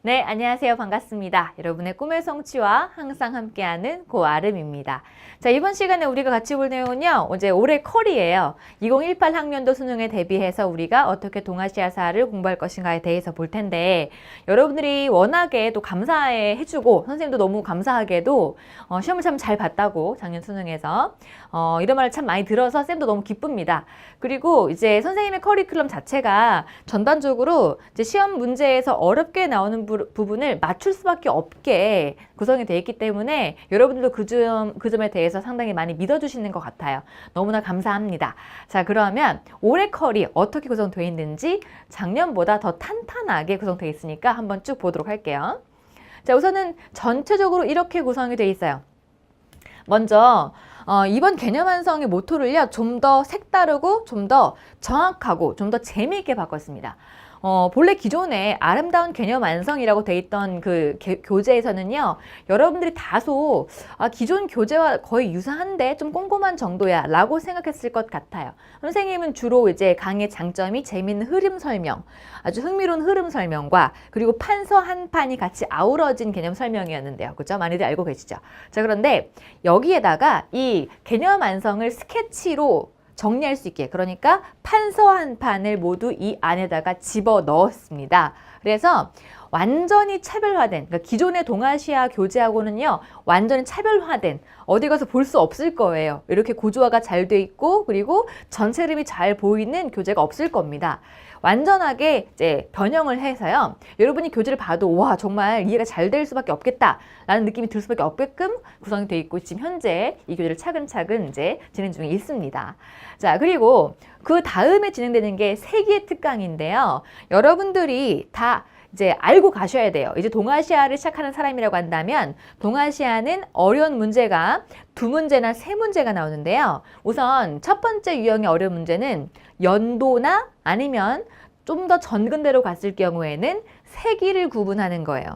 네, 안녕하세요. 반갑습니다. 여러분의 꿈의 성취와 항상 함께하는 고아름입니다. 자, 이번 시간에 우리가 같이 볼 내용은요. 이제 올해 컬이에요. 2018 학년도 수능에 대비해서 우리가 어떻게 동아시아사를 공부할 것인가에 대해서 볼 텐데 여러분들이 워낙에 또 감사해 해주고 선생님도 너무 감사하게도 시험을 참 잘 봤다고 작년 수능에서 이런 말을 참 많이 들어서 쌤도 너무 기쁩니다. 그리고 이제 선생님의 커리큘럼 자체가 전반적으로 이제 시험 문제에서 어렵게 나오는 부분을 맞출 수밖에 없게 구성이 되어 있기 때문에 여러분들도 그 점에 대해서 상당히 많이 믿어주시는 것 같아요. 너무나 감사합니다. 자, 그러면 올해 컬이 어떻게 구성되어 있는지 작년보다 더 탄탄하게 구성되어 있으니까 한번 쭉 보도록 할게요. 자, 우선은 전체적으로 이렇게 구성이 되어 있어요. 먼저 이번 개념 완성의 모토를요, 좀 더 색다르고 좀 더 정확하고 좀 더 재미있게 바꿨습니다. 본래 기존에 아름다운 개념 완성이라고 돼 있던 그 교재에서는요, 여러분들이 다소 기존 교재와 거의 유사한데 좀 꼼꼼한 정도야 라고 생각했을 것 같아요. 선생님은 주로 이제 강의 장점이 재미있는 흐름 설명, 아주 흥미로운 흐름 설명과 그리고 판서 한 판이 같이 아우러진 개념 설명이었는데요. 그죠? 많이들 알고 계시죠? 자, 그런데 여기에다가 이 개념 완성을 스케치로 정리할 수 있게, 그러니까 판서 한 판을 모두 이 안에다가 집어 넣었습니다. 그래서 완전히 차별화된, 그러니까 기존의 동아시아 교재하고는요, 완전히 차별화된, 어디 가서 볼 수 없을 거예요. 이렇게 구조화가 잘 돼 있고, 그리고 전체 흐름이 잘 보이는 교재가 없을 겁니다. 완전하게 이제 변형을 해서요, 여러분이 교재를 봐도 와, 정말 이해가 잘 될 수밖에 없겠다 라는 느낌이 들 수밖에 없게끔 구성이 되어 있고, 지금 현재 이 교재를 차근차근 이제 진행 중에 있습니다. 자, 그리고 그 다음에 진행되는 게 세기의 특강인데요. 여러분들이 다 이제 알고 가셔야 돼요. 이제 동아시아를 시작하는 사람이라고 한다면 동아시아는 어려운 문제가 2문제나 3문제가 나오는데요. 우선 첫 번째 유형의 어려운 문제는 연도나 아니면 좀 더 전근대로 갔을 경우에는 세기를 구분하는 거예요.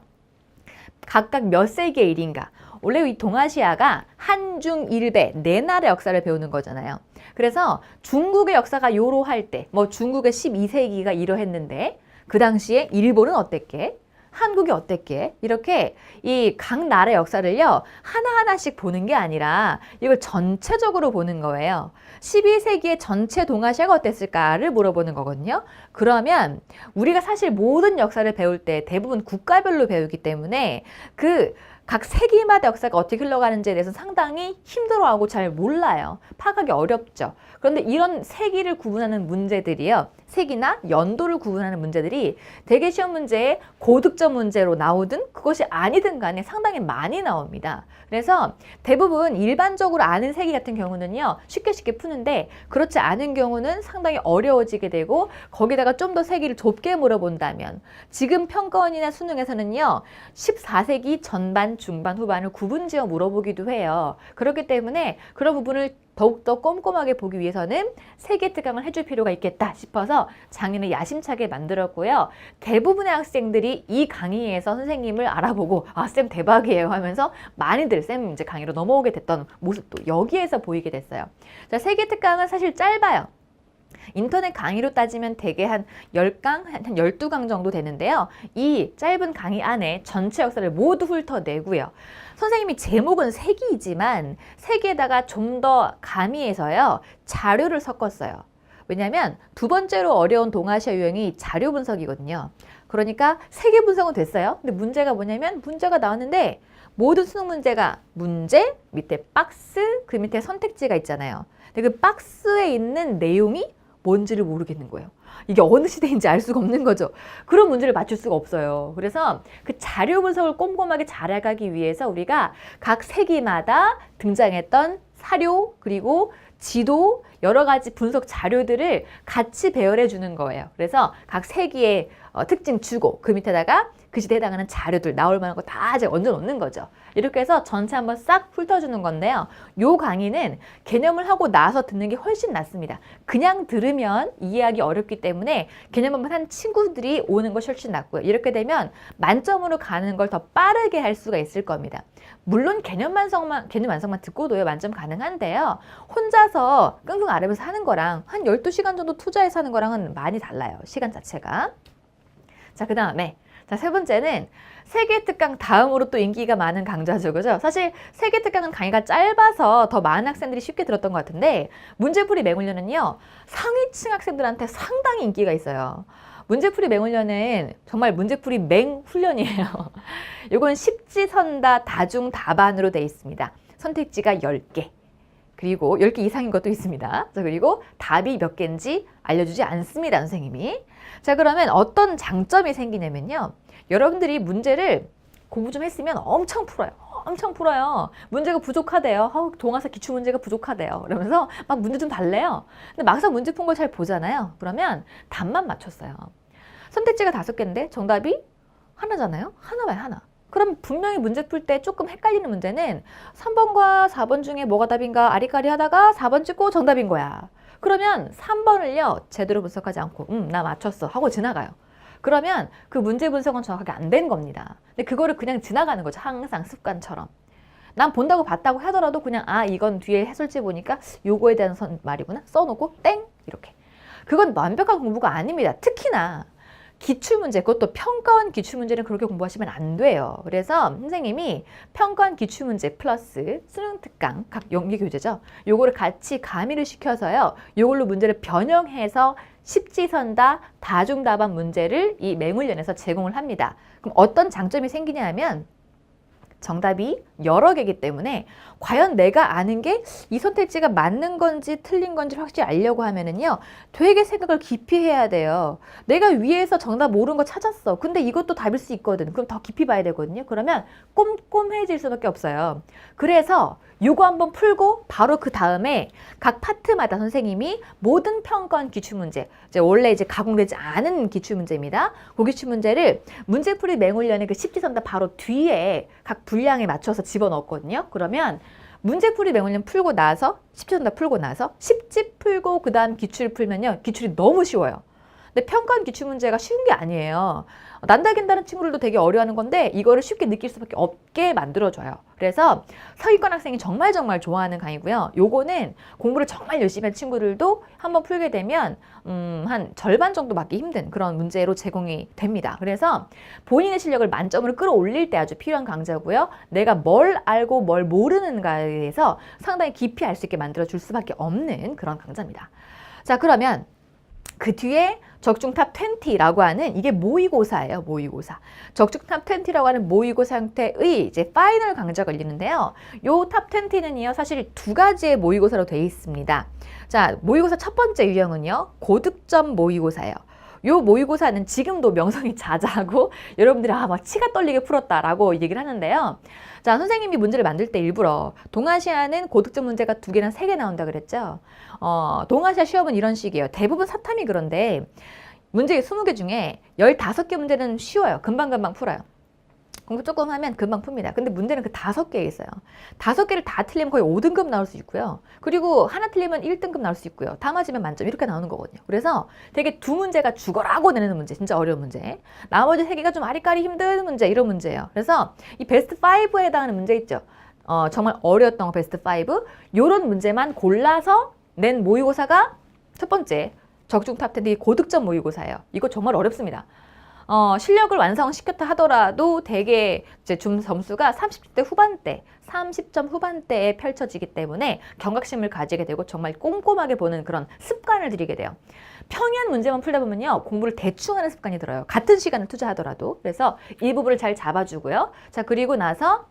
각각 몇 세기의 일인가. 원래 이 동아시아가 한중일배 4나라의 역사를 배우는 거잖아요. 그래서 중국의 역사가 요러할 때, 뭐 중국의 12세기가 이러했는데 그 당시에 일본은 어땠게? 한국이 어땠게? 이렇게 이 각 나라의 역사를요, 하나하나씩 보는 게 아니라 이걸 전체적으로 보는 거예요. 12세기의 전체 동아시아가 어땠을까를 물어보는 거거든요. 그러면 우리가 사실 모든 역사를 배울 때 대부분 국가별로 배우기 때문에 그 각 세기마다 역사가 어떻게 흘러가는지에 대해서 상당히 힘들어하고 잘 몰라요. 파악하기 어렵죠. 그런데 이런 세기를 구분하는 문제들이요, 세기나 연도를 구분하는 문제들이 대개 시험 문제에 고득점 문제로 나오든 그것이 아니든 간에 상당히 많이 나옵니다. 그래서 대부분 일반적으로 아는 세기 같은 경우는요, 쉽게 푸는데 그렇지 않은 경우는 상당히 어려워지게 되고, 거기다가 좀 더 세기를 좁게 물어본다면 지금 평가원이나 수능에서는요, 14세기 전반, 중반, 후반을 구분지어 물어보기도 해요. 그렇기 때문에 그런 부분을 더욱더 꼼꼼하게 보기 위해서는 세계 특강을 해줄 필요가 있겠다 싶어서 작년에 야심차게 만들었고요. 대부분의 학생들이 이 강의에서 선생님을 알아보고 쌤 대박이에요 하면서 많이들 쌤 이제 강의로 넘어오게 됐던 모습도 여기에서 보이게 됐어요. 자, 세계 특강은 사실 짧아요. 인터넷 강의로 따지면 대개 한 10강, 한 12강 정도 되는데요. 이 짧은 강의 안에 전체 역사를 모두 훑어내고요. 선생님이 제목은 세기이지만 세기에다가 좀 더 가미해서요, 자료를 섞었어요. 왜냐하면 두 번째로 어려운 동아시아 유형이 자료 분석이거든요. 그러니까 세계 분석은 됐어요. 근데 문제가 뭐냐면 문제가 나왔는데 모든 수능 문제가 문제, 밑에 박스, 그 밑에 선택지가 있잖아요. 근데 그 박스에 있는 내용이 뭔지를 모르겠는 거예요. 이게 어느 시대인지 알 수가 없는 거죠. 그런 문제를 맞출 수가 없어요. 그래서 그 자료 분석을 꼼꼼하게 잘해가기 위해서 우리가 각 세기마다 등장했던 사료, 그리고 지도, 여러 가지 분석 자료들을 같이 배열해 주는 거예요. 그래서 각 세기의 특징 주고 그 밑에다가 그 시대에 해당하는 자료들 나올 만한 거 다 이제 얹어 놓는 거죠. 이렇게 해서 전체 한번 싹 훑어주는 건데요. 요 강의는 개념을 하고 나서 듣는 게 훨씬 낫습니다. 그냥 들으면 이해하기 어렵기 때문에 개념 한번 한 친구들이 오는 것이 훨씬 낫고요. 이렇게 되면 만점으로 가는 걸 더 빠르게 할 수가 있을 겁니다. 물론 개념 완성만 듣고도요, 만점 가능한데요. 혼자서 끙끙 앓으면서 하는 거랑 한 12시간 정도 투자해서 하는 거랑은 많이 달라요. 시간 자체가. 자, 그 다음에 자, 세 번째는 세계특강 다음으로 또 인기가 많은 강좌죠. 그죠? 사실 세계특강은 강의가 짧아서 더 많은 학생들이 쉽게 들었던 것 같은데 문제풀이 맹훈련은요. 상위층 학생들한테 상당히 인기가 있어요. 문제풀이 맹훈련은 정말 문제풀이 맹훈련이에요. 이건 십지선다 다중다반으로 되어 있습니다. 선택지가 10개. 그리고 10개 이상인 것도 있습니다. 자, 그리고 답이 몇 개인지 알려주지 않습니다, 선생님이. 자, 그러면 어떤 장점이 생기냐면요. 여러분들이 문제를 공부 좀 했으면 엄청 풀어요. 엄청 풀어요. 문제가 부족하대요. 동화사 기출문제가 부족하대요. 그러면서 막 문제 좀 달래요. 근데 막상 문제 푼 걸 잘 보잖아요. 그러면 답만 맞췄어요. 선택지가 5개인데 정답이 하나잖아요. 하나봐요, 하나. 그럼 분명히 문제 풀 때 조금 헷갈리는 문제는 3번과 4번 중에 뭐가 답인가 아리까리 하다가 4번 찍고 정답인 거야. 그러면 3번을요 제대로 분석하지 않고 나 맞췄어 하고 지나가요. 그러면 그 문제 분석은 정확하게 안 된 겁니다. 근데 그거를 그냥 지나가는 거죠. 항상 습관처럼. 난 본다고 봤다고 하더라도 그냥 이건 뒤에 해설지 보니까 요거에 대한 말이구나 써놓고 땡 이렇게. 그건 완벽한 공부가 아닙니다. 특히나 기출문제, 그것도 평가원 기출문제는 그렇게 공부하시면 안 돼요. 그래서 선생님이 평가원 기출문제 플러스 수능특강, 각 연계교재죠. 요거를 같이 가미를 시켜서요. 요걸로 문제를 변형해서 십지선다 다중답안 문제를 이 맹훈련에서 제공을 합니다. 그럼 어떤 장점이 생기냐 하면 정답이 여러 개이기 때문에 과연 내가 아는 게 이 선택지가 맞는 건지 틀린 건지 확실히 알려고 하면은요 되게 생각을 깊이 해야 돼요. 내가 위에서 정답 모르는 거 찾았어. 근데 이것도 답일 수 있거든. 그럼 더 깊이 봐야 되거든요. 그러면 꼼꼼해질 수밖에 없어요. 그래서 요거 한번 풀고 바로 그 다음에 각 파트마다 선생님이 모든 평가원 기출문제, 원래 가공되지 않은 기출문제입니다. 그 기출문제를 문제풀이 맹훈련의 그 십지선다 바로 뒤에 각 분량에 맞춰서 집어넣었거든요. 그러면 문제풀이 맹훈련 풀고 나서 십지선다 풀고 나서 십지 풀고 그 다음 기출 풀면요 기출이 너무 쉬워요. 근데 평가원 기출문제가 쉬운 게 아니에요. 난다긴다는 친구들도 되게 어려워하는 건데 이거를 쉽게 느낄 수밖에 없게 만들어줘요. 그래서 서기권 학생이 정말 좋아하는 강의고요. 요거는 공부를 정말 열심히 한 친구들도 한번 풀게 되면 한 절반 정도 맞기 힘든 그런 문제로 제공이 됩니다. 그래서 본인의 실력을 만점으로 끌어올릴 때 아주 필요한 강좌고요. 내가 뭘 알고 뭘 모르는가에 대해서 상당히 깊이 알 수 있게 만들어줄 수밖에 없는 그런 강좌입니다. 자, 그러면 그 뒤에 적중탑 20라고 하는 이게 모의고사예요. 모의고사. 적중탑 20라고 하는 모의고사 형태의 파이널 강좌가 열리는데요. 요 탑 20는요. 사실 2가지의 모의고사로 되어 있습니다. 자, 모의고사 첫 번째 유형은요. 고득점 모의고사예요. 요 모의고사는 지금도 명성이 자자하고 여러분들이 막 치가 떨리게 풀었다라고 얘기를 하는데요. 자, 선생님이 문제를 만들 때 일부러 동아시아는 고득점 문제가 2개나 3개 나온다 그랬죠. 동아시아 시험은 이런 식이에요. 대부분 사탐이 그런데 문제 20개 중에 15개 문제는 쉬워요. 금방금방 풀어요. 공부 조금 하면 금방 풉니다. 근데 문제는 그 5개에 있어요. 5개를 다 틀리면 거의 5등급 나올 수 있고요. 그리고 하나 틀리면 1등급 나올 수 있고요. 다 맞으면 만점 이렇게 나오는 거거든요. 그래서 되게 2문제가 죽어라고 내는 문제, 진짜 어려운 문제. 나머지 3개가 좀 아리까리 힘든 문제, 이런 문제예요. 그래서 이 베스트 5에 해당하는 문제 있죠. 정말 어려웠던 거 베스트 5. 요런 문제만 골라서 낸 모의고사가 첫 번째 적중탑 10 고득점 모의고사예요. 이거 정말 어렵습니다. 실력을 완성시켰다 하더라도 되게 점수가 30대 후반대, 30점 후반대에 펼쳐지기 때문에 경각심을 가지게 되고 정말 꼼꼼하게 보는 그런 습관을 들이게 돼요. 평이한 문제만 풀다 보면요. 공부를 대충 하는 습관이 들어요. 같은 시간을 투자하더라도. 그래서 이 부분을 잘 잡아주고요. 자, 그리고 나서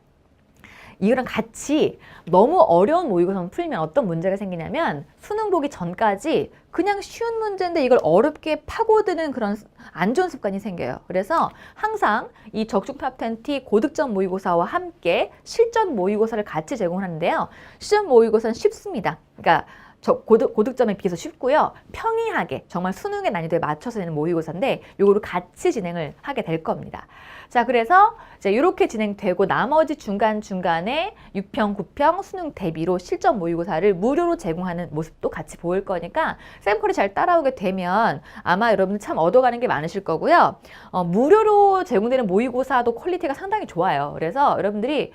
이거랑 같이 너무 어려운 모의고사만 풀면 어떤 문제가 생기냐면 수능 보기 전까지 그냥 쉬운 문제인데 이걸 어렵게 파고드는 그런 안 좋은 습관이 생겨요. 그래서 항상 이 적중탑 10 고득점 모의고사와 함께 실전 모의고사를 같이 제공하는데요. 실전 모의고사는 쉽습니다. 그러니까 고득점에 비해서 쉽고요. 평이하게 정말 수능의 난이도에 맞춰서 내는 모의고사인데 요거를 같이 진행을 하게 될 겁니다. 자, 그래서 이제 이렇게 진행되고 나머지 중간중간에 6평, 9평 수능 대비로 실전 모의고사를 무료로 제공하는 모습도 같이 보일 거니까 쌤콜이 잘 따라오게 되면 아마 여러분들 참 얻어가는 게 많으실 거고요. 무료로 제공되는 모의고사도 퀄리티가 상당히 좋아요. 그래서 여러분들이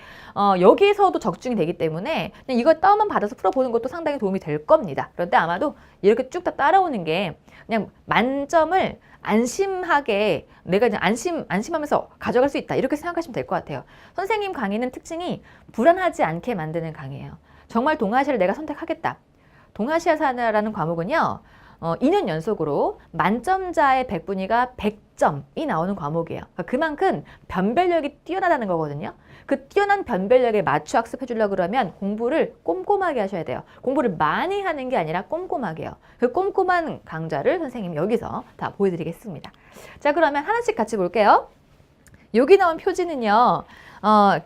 여기에서도 적중이 되기 때문에 그냥 이거 다운만 받아서 풀어보는 것도 상당히 도움이 될 거예요. 겁니다. 그런데 아마도 이렇게 쭉 다 따라오는 게 그냥 만점을 안심하게 내가 이제 안심하면서 가져갈 수 있다. 이렇게 생각하시면 될 것 같아요. 선생님 강의는 특징이 불안하지 않게 만드는 강의예요. 정말 동아시아를 내가 선택하겠다. 동아시아사라는 과목은요. 2년 연속으로 만점자의 100분위가 100점이 나오는 과목이에요. 그만큼 변별력이 뛰어나다는 거거든요. 그 뛰어난 변별력에 맞춰 학습해 주려고 그러면 공부를 꼼꼼하게 하셔야 돼요. 공부를 많이 하는 게 아니라 꼼꼼하게요. 그 꼼꼼한 강좌를 선생님이 여기서 다 보여드리겠습니다. 자, 그러면 하나씩 같이 볼게요. 여기 나온 표지는요.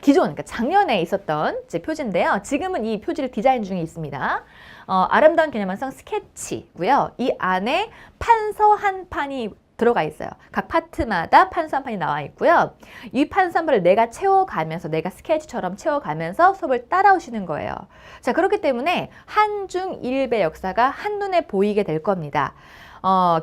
기존, 그러니까 작년에 있었던 이제 표지인데요. 지금은 이 표지를 디자인 중에 있습니다. 아름다운 개념 완성 스케치고요. 이 안에 판서 한 판이 들어가 있어요. 각 파트마다 판서 한 판이 나와 있고요. 이 판서 한 판을 내가 채워가면서 내가 스케치처럼 채워가면서 수업을 따라오시는 거예요. 자, 그렇기 때문에 한중일배 역사가 한눈에 보이게 될 겁니다.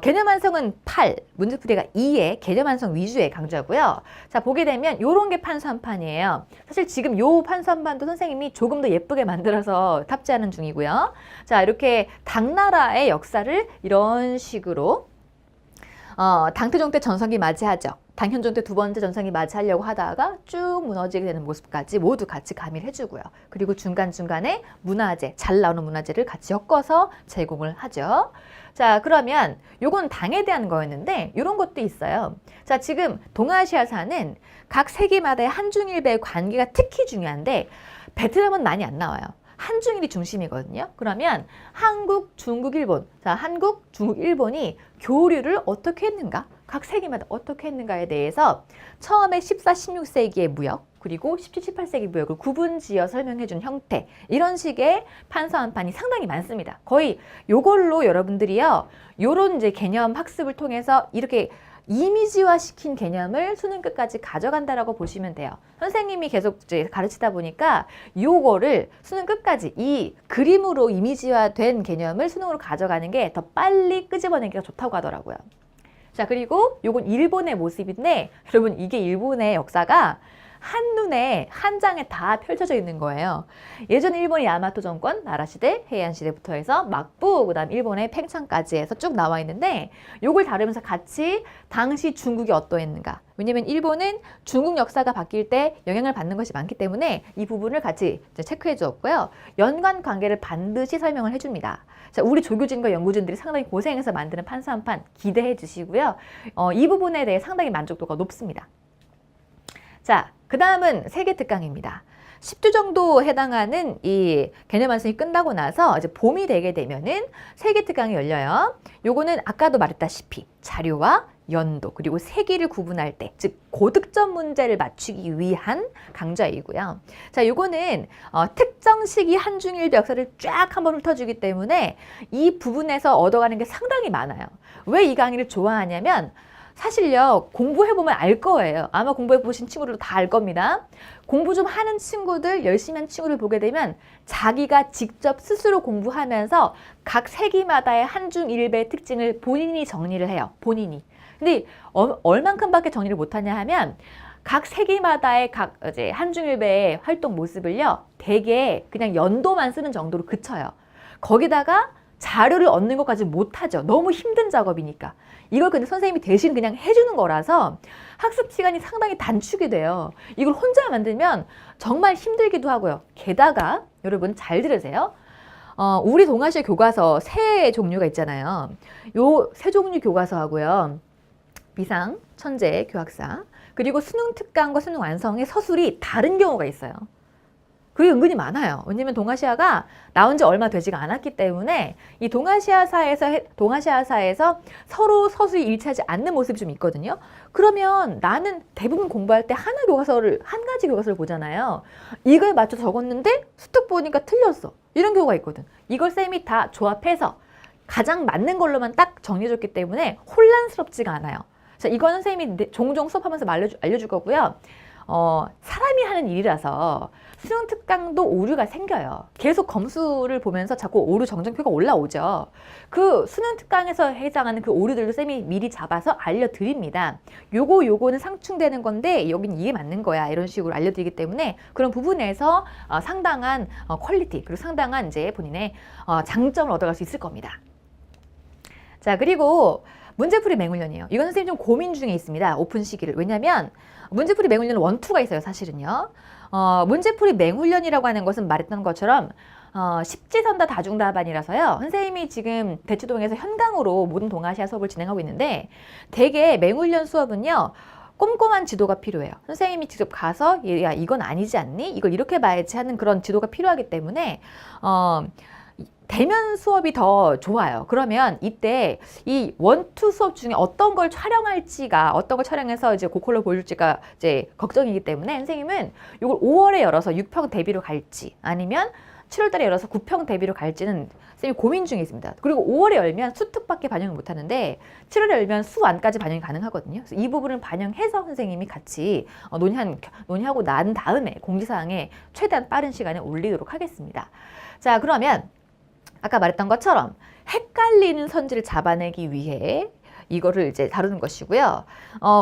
개념 완성은 8, 문제풀이가 2의 개념 완성 위주의 강좌고요. 자, 보게 되면 요런 게 판서 한 판이에요. 사실 지금 요 판서 한 판도 선생님이 조금 더 예쁘게 만들어서 탑재하는 중이고요. 자, 이렇게 당나라의 역사를 이런 식으로 당태종 때 전성기 맞이하죠. 당현종 때 두 번째 전성기 맞이하려고 하다가 쭉 무너지게 되는 모습까지 모두 같이 가미를 해주고요. 그리고 중간중간에 문화재, 잘 나오는 문화재를 같이 엮어서 제공을 하죠. 자, 그러면 요건 당에 대한 거였는데 이런 것도 있어요. 자, 지금 동아시아사는 각 세계마다의 한중일배의 관계가 특히 중요한데 베트남은 많이 안 나와요. 한중일이 중심이거든요. 그러면 한국, 중국, 일본. 자, 한국, 중국, 일본이 교류를 어떻게 했는가? 각 세계마다 어떻게 했는가에 대해서 처음에 14, 16세기의 무역, 그리고 17, 18세기 무역을 구분지어 설명해준 형태, 이런 식의 판서 한 판이 상당히 많습니다. 거의 요걸로 여러분들이요, 요런 이제 개념 학습을 통해서 이렇게 이미지화 시킨 개념을 수능 끝까지 가져간다라고 보시면 돼요. 선생님이 계속 이제 가르치다 보니까 요거를 수능 끝까지 이 그림으로 이미지화된 개념을 수능으로 가져가는 게 더 빨리 끄집어내기가 좋다고 하더라고요. 자, 그리고 요건 일본의 모습인데 여러분 이게 일본의 역사가 한눈에 한 장에 다 펼쳐져 있는 거예요. 예전 일본의 야마토 정권, 나라시대, 해안시대부터 해서 막부, 그 다음 일본의 팽창까지 해서 쭉 나와 있는데 요걸 다루면서 같이 당시 중국이 어떠했는가. 왜냐면 일본은 중국 역사가 바뀔 때 영향을 받는 것이 많기 때문에 이 부분을 같이 체크해 주었고요. 연관 관계를 반드시 설명을 해줍니다. 자, 우리 조교진과 연구진들이 상당히 고생해서 만드는 판서 한 판 기대해 주시고요. 이 부분에 대해 상당히 만족도가 높습니다. 자, 그 다음은 세계 특강입니다. 10주 정도 해당하는 이 개념 완성이 끝나고 나서 이제 봄이 되게 되면은 세계 특강이 열려요. 요거는 아까도 말했다시피 자료와 연도 그리고 세기를 구분할 때, 즉 고득점 문제를 맞추기 위한 강좌이고요. 자, 요거는 특정 시기 한중일배 역사를 쫙 한번 훑어주기 때문에 이 부분에서 얻어가는 게 상당히 많아요. 왜 이 강의를 좋아하냐면 사실요, 공부해보면 알 거예요. 아마 공부해보신 친구들도 다 알 겁니다. 공부 좀 하는 친구들, 열심히 하는 친구를 보게 되면 자기가 직접 스스로 공부하면서 각 세기마다의 한중일배의 특징을 본인이 정리를 해요. 본인이. 근데 얼만큼밖에 정리를 못하냐 하면 각 세기마다의 각 이제 한중일배의 활동 모습을요, 되게 그냥 연도만 쓰는 정도로 그쳐요. 거기다가 자료를 얻는 것까지 못하죠. 너무 힘든 작업이니까. 이걸 근데 선생님이 대신 그냥 해주는 거라서 학습 시간이 상당히 단축이 돼요. 이걸 혼자 만들면 정말 힘들기도 하고요. 게다가 여러분 잘 들으세요. 우리 동아시아 교과서 세 종류가 있잖아요. 요 세 종류 교과서하고요. 비상, 천재, 교학사, 그리고 수능 특강과 수능 완성의 서술이 다른 경우가 있어요. 그게 은근히 많아요. 왜냐면 동아시아가 나온 지 얼마 되지가 않았기 때문에 이 동아시아사에서 서로 서술이 일치하지 않는 모습이 좀 있거든요. 그러면 나는 대부분 공부할 때 한 가지 교과서를 보잖아요. 이걸 맞춰 적었는데 수특 보니까 틀렸어. 이런 경우가 있거든. 이걸 쌤이 다 조합해서 가장 맞는 걸로만 딱 정리해줬기 때문에 혼란스럽지가 않아요. 자, 이거는 쌤이 종종 수업하면서 알려줄 거고요. 사람이 하는 일이라서 수능 특강도 오류가 생겨요. 계속 검수를 보면서 자꾸 오류 정정표가 올라오죠. 그 수능 특강에서 해당하는 그 오류들도 쌤이 미리 잡아서 알려드립니다. 요거는 상충되는 건데 여긴 이게 맞는 거야. 이런 식으로 알려드리기 때문에 그런 부분에서 상당한 퀄리티 그리고 상당한 이제 본인의 장점을 얻어갈 수 있을 겁니다. 자, 그리고 문제풀이 맹훈련이에요. 이건 선생님 좀 고민 중에 있습니다. 오픈 시기를. 왜냐면 문제풀이 맹훈련은 원투가 있어요. 사실은요. 문제풀이 맹훈련이라고 하는 것은 말했던 것처럼 십지선다 다중답안이라서요. 선생님이 지금 대치동에서 현강으로 모든 동아시아 수업을 진행하고 있는데 대개 맹훈련 수업은요. 꼼꼼한 지도가 필요해요. 선생님이 직접 가서 야 이건 아니지 않니? 이걸 이렇게 봐야지 하는 그런 지도가 필요하기 때문에 대면 수업이 더 좋아요. 그러면 이때 이 원투 수업 중에 어떤 걸 촬영할지가 어떤 걸 촬영해서 이제 고퀄로 보여줄지가 이제 걱정이기 때문에 선생님은 이걸 5월에 열어서 6평 대비로 갈지 아니면 7월 달에 열어서 9평 대비로 갈지는 선생님이 고민 중에 있습니다. 그리고 5월에 열면 수특밖에 반영을 못 하는데 7월에 열면 수완까지 반영이 가능하거든요. 그래서 이 부분을 반영해서 선생님이 같이 논의하고 난 다음에 공지사항에 최대한 빠른 시간에 올리도록 하겠습니다. 자, 그러면 아까 말했던 것처럼 헷갈리는 선지를 잡아내기 위해 이거를 이제 다루는 것이고요.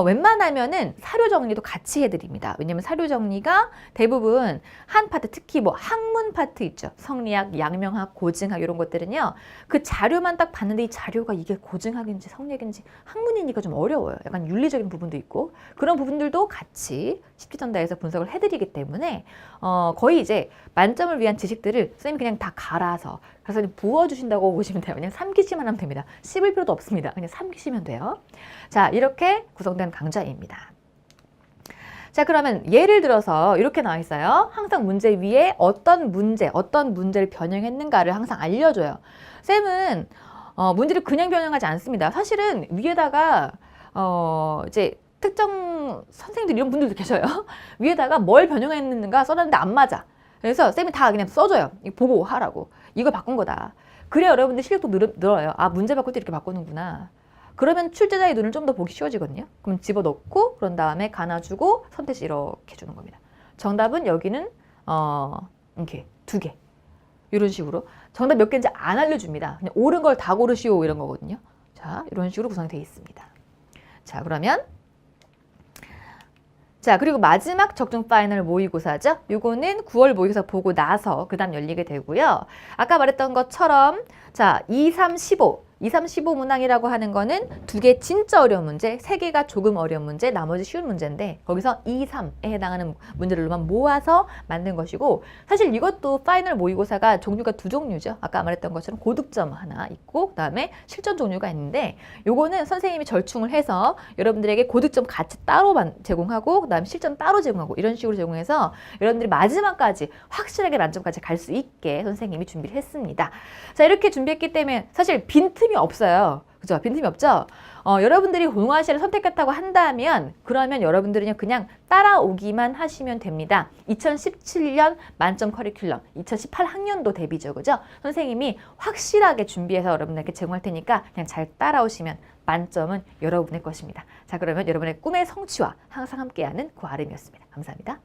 웬만하면은 사료 정리도 같이 해드립니다. 왜냐면 사료 정리가 대부분 한 파트, 특히 뭐 학문 파트 있죠. 성리학, 양명학, 고증학 이런 것들은요. 그 자료만 딱 봤는데 이 자료가 이게 고증학인지 성리학인지 학문이니까 좀 어려워요. 약간 윤리적인 부분도 있고 그런 부분들도 같이 십지전다에서 분석을 해드리기 때문에 거의 이제 만점을 위한 지식들을 선생님이 그냥 다 갈아서 그래서 부어주신다고 보시면 돼요. 그냥 삼기시만 하면 됩니다. 씹을 필요도 없습니다. 그냥 삼기시면 돼요. 자, 이렇게 구성된 강좌입니다. 자, 그러면 예를 들어서 이렇게 나와 있어요. 항상 문제 위에 어떤 문제를 변형했는가를 항상 알려줘요. 쌤은 문제를 그냥 변형하지 않습니다. 사실은 위에다가 이제 특정 선생님들 이런 분들도 계셔요. 위에다가 뭘 변형했는가 써놨는데 안 맞아. 그래서 쌤이 다 그냥 써줘요. 이거 보고 하라고. 이걸 바꾼 거다. 그래야 여러분들 실력도 늘어요. 아, 문제 바꿀 때 이렇게 바꾸는구나. 그러면 출제자의 눈을 좀 더 보기 쉬워지거든요. 그럼 집어넣고 그런 다음에 가놔주고 선택지 이렇게 주는 겁니다. 정답은 여기는 이렇게 2개. 이런 식으로. 정답 몇 개인지 안 알려줍니다. 그냥 옳은 걸 다 고르시오 이런 거거든요. 자, 이런 식으로 구성이 되어 있습니다. 자, 그러면 자, 그리고 마지막 적중 파이널 모의고사죠. 요거는 9월 모의고사 보고 나서 그 다음 열리게 되고요. 아까 말했던 것처럼 자, 2, 3, 15 문항이라고 하는 거는 2개 진짜 어려운 문제, 3개가 조금 어려운 문제, 나머지 쉬운 문제인데 거기서 2, 3에 해당하는 문제들로만 모아서 만든 것이고 사실 이것도 파이널 모의고사가 종류가 2종류죠. 아까 말했던 것처럼 고득점 하나 있고 그다음에 실전 종류가 있는데 요거는 선생님이 절충을 해서 여러분들에게 고득점 같이 따로 제공하고 그다음에 실전 따로 제공하고 이런 식으로 제공해서 여러분들이 마지막까지 확실하게 만점까지 갈 수 있게 선생님이 준비를 했습니다. 자, 이렇게 준비했기 때문에 사실 빈틈이 없어요. 그죠? 빈틈이 없죠? 여러분들이 동아시아를 선택했다고 한다면 그러면 여러분들은요 그냥 따라오기만 하시면 됩니다. 2017년 만점 커리큘럼 2018 학년도 대비죠. 그죠? 선생님이 확실하게 준비해서 여러분들께 제공할 테니까 그냥 잘 따라오시면 만점은 여러분의 것입니다. 자, 그러면 여러분의 꿈의 성취와 항상 함께하는 고아름이었습니다. 감사합니다.